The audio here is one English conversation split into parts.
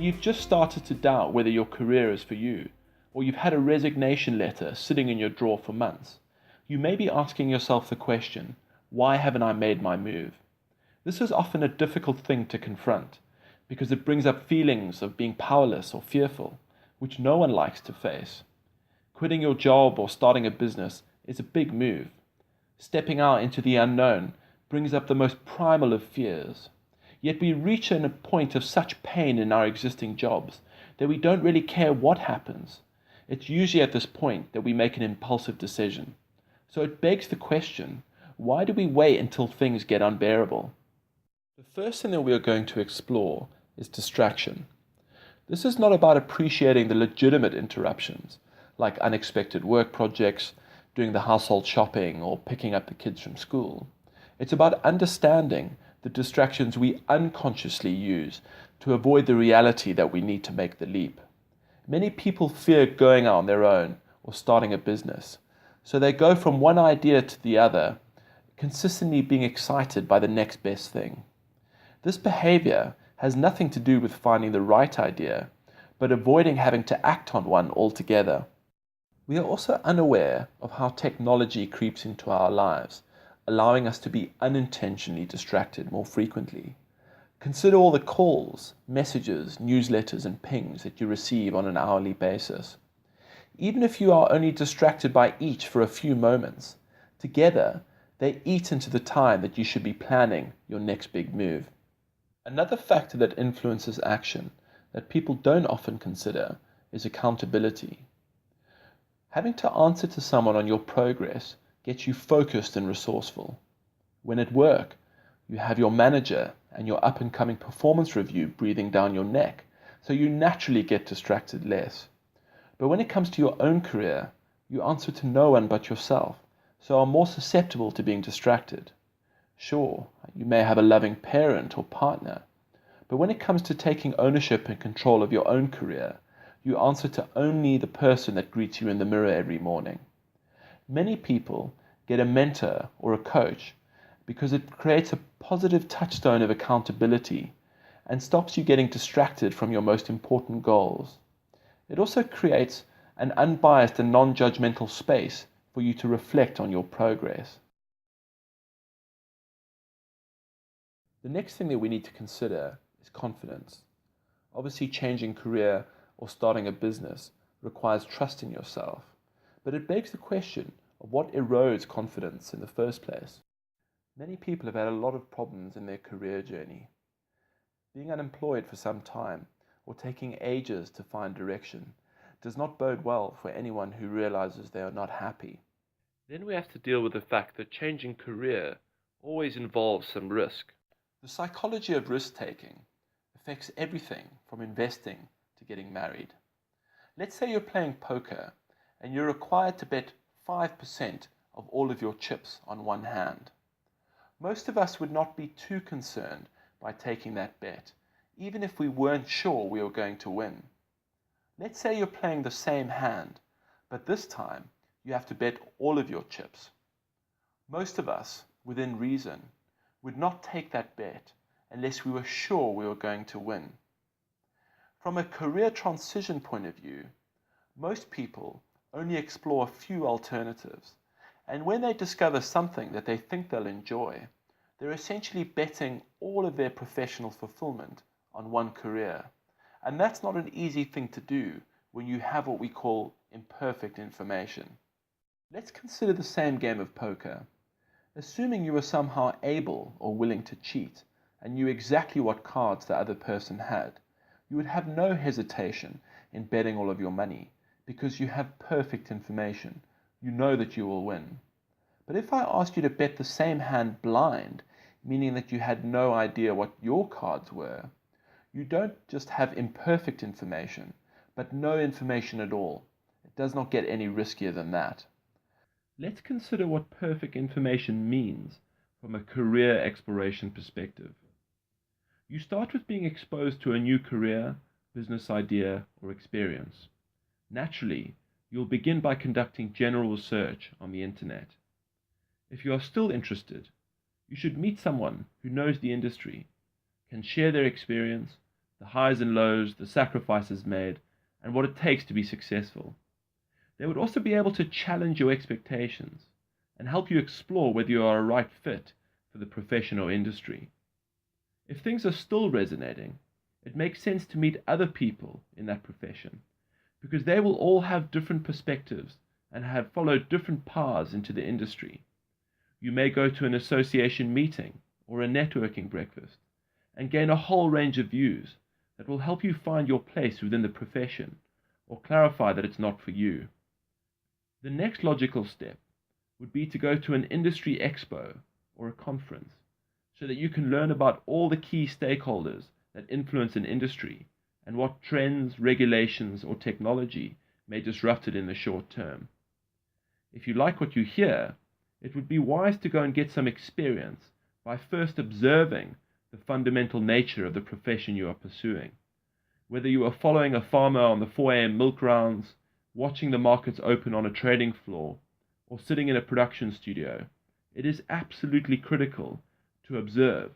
you've just started to doubt whether your career is for you, or you've had a resignation letter sitting in your drawer for months, you may be asking yourself the question, why haven't I made my move? This is often a difficult thing to confront because it brings up feelings of being powerless or fearful, which no one likes to face. Quitting your job or starting a business is a big move. Stepping out into the unknown brings up the most primal of fears. Yet we reach a point of such pain in our existing jobs that we don't really care what happens. It's usually at this point that we make an impulsive decision. So it begs the question, why do we wait until things get unbearable? The first thing that we are going to explore is distraction. This is not about appreciating the legitimate interruptions, like unexpected work projects, doing the household shopping, or picking up the kids from school. It's about understanding the distractions we unconsciously use to avoid the reality that we need to make the leap. Many people fear going out on their own or starting a business, so they go from one idea to the other, consistently being excited by the next best thing. This behavior has nothing to do with finding the right idea, but avoiding having to act on one altogether. We are also unaware of how technology creeps into our lives, allowing us to be unintentionally distracted more frequently. Consider all the calls, messages, newsletters, and pings that you receive on an hourly basis. Even if you are only distracted by each for a few moments, together they eat into the time that you should be planning your next big move. Another factor that influences action that people don't often consider is accountability. Having to answer to someone on your progress gets you focused and resourceful. When at work, you have your manager and your up-and-coming performance review breathing down your neck, so you naturally get distracted less. But when it comes to your own career, you answer to no one but yourself, so are more susceptible to being distracted. Sure, you may have a loving parent or partner, but when it comes to taking ownership and control of your own career, you answer to only the person that greets you in the mirror every morning. Many people get a mentor or a coach because it creates a positive touchstone of accountability and stops you getting distracted from your most important goals. It also creates an unbiased and non-judgmental space for you to reflect on your progress. The next thing that we need to consider is confidence. Obviously, changing career or starting a business requires trust in yourself, but it begs the question of what erodes confidence in the first place. Many people have had a lot of problems in their career journey. Being unemployed for some time or taking ages to find direction does not bode well for anyone who realizes they are not happy. Then we have to deal with the fact that changing career always involves some risk. The psychology of risk-taking affects everything from investing to getting married. Let's say you're playing poker and you're required to bet 5% of all of your chips on one hand. Most of us would not be too concerned by taking that bet, even if we weren't sure we were going to win. Let's say you're playing the same hand, but this time you have to bet all of your chips. Most of us, within reason, would not take that bet unless we were sure we were going to win. From a career transition point of view, most people only explore a few alternatives, and when they discover something that they think they'll enjoy, they're essentially betting all of their professional fulfillment on one career. And that's not an easy thing to do when you have what we call imperfect information. Let's consider the same game of poker. Assuming you were somehow able or willing to cheat and knew exactly what cards the other person had, you would have no hesitation in betting all of your money because you have perfect information. You know that you will win. But if I asked you to bet the same hand blind, meaning that you had no idea what your cards were, you don't just have imperfect information, but no information at all. It does not get any riskier than that. Let's consider what perfect information means from a career exploration perspective. You start with being exposed to a new career, business idea, or experience. Naturally, you'll begin by conducting general research on the internet. If you are still interested, you should meet someone who knows the industry, can share their experience, the highs and lows, the sacrifices made, and what it takes to be successful. They would also be able to challenge your expectations and help you explore whether you are a right fit for the profession or industry. If things are still resonating, it makes sense to meet other people in that profession because they will all have different perspectives and have followed different paths into the industry. You may go to an association meeting or a networking breakfast and gain a whole range of views that will help you find your place within the profession or clarify that it's not for you. The next logical step would be to go to an industry expo or a conference so that you can learn about all the key stakeholders that influence an industry and what trends, regulations, or technology may disrupt it in the short term. If you like what you hear, it would be wise to go and get some experience by first observing the fundamental nature of the profession you are pursuing. Whether you are following a farmer on the 4 a.m. milk rounds, watching the markets open on a trading floor, or sitting in a production studio, it is absolutely critical to observe.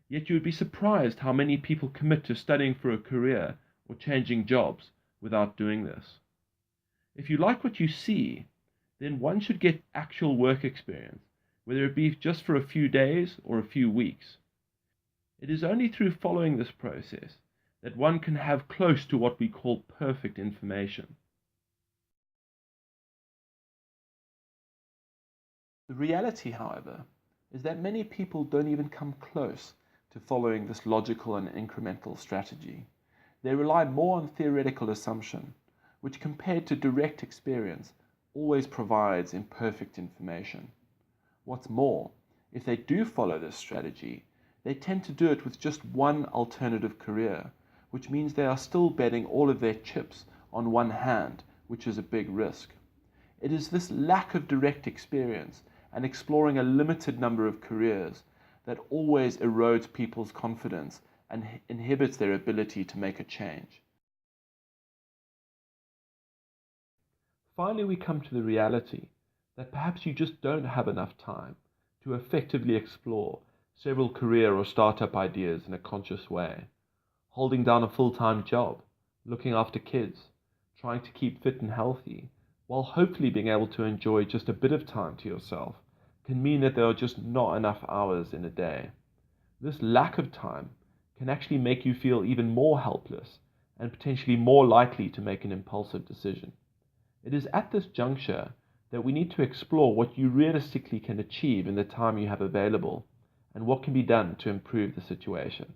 Yet you would be surprised how many people commit to studying for a career or changing jobs without doing this. If you like what you see, then one should get actual work experience, whether it be just for a few days or a few weeks. It is only through following this process that one can have close to what we call perfect information. The reality, however, is that many people don't even come close to following this logical and incremental strategy. They rely more on theoretical assumption, which compared to direct experience always provides imperfect information. What's more, if they do follow this strategy, they tend to do it with just one alternative career, which means they are still betting all of their chips on one hand, which is a big risk. It is this lack of direct experience and exploring a limited number of careers that always erodes people's confidence and inhibits their ability to make a change. Finally, we come to the reality that perhaps you just don't have enough time to effectively explore several career or startup ideas in a conscious way. Holding down a full-time job, looking after kids, trying to keep fit and healthy, while hopefully being able to enjoy just a bit of time to yourself, can mean that there are just not enough hours in a day. This lack of time can actually make you feel even more helpless and potentially more likely to make an impulsive decision. It is at this juncture that we need to explore what you realistically can achieve in the time you have available and what can be done to improve the situation.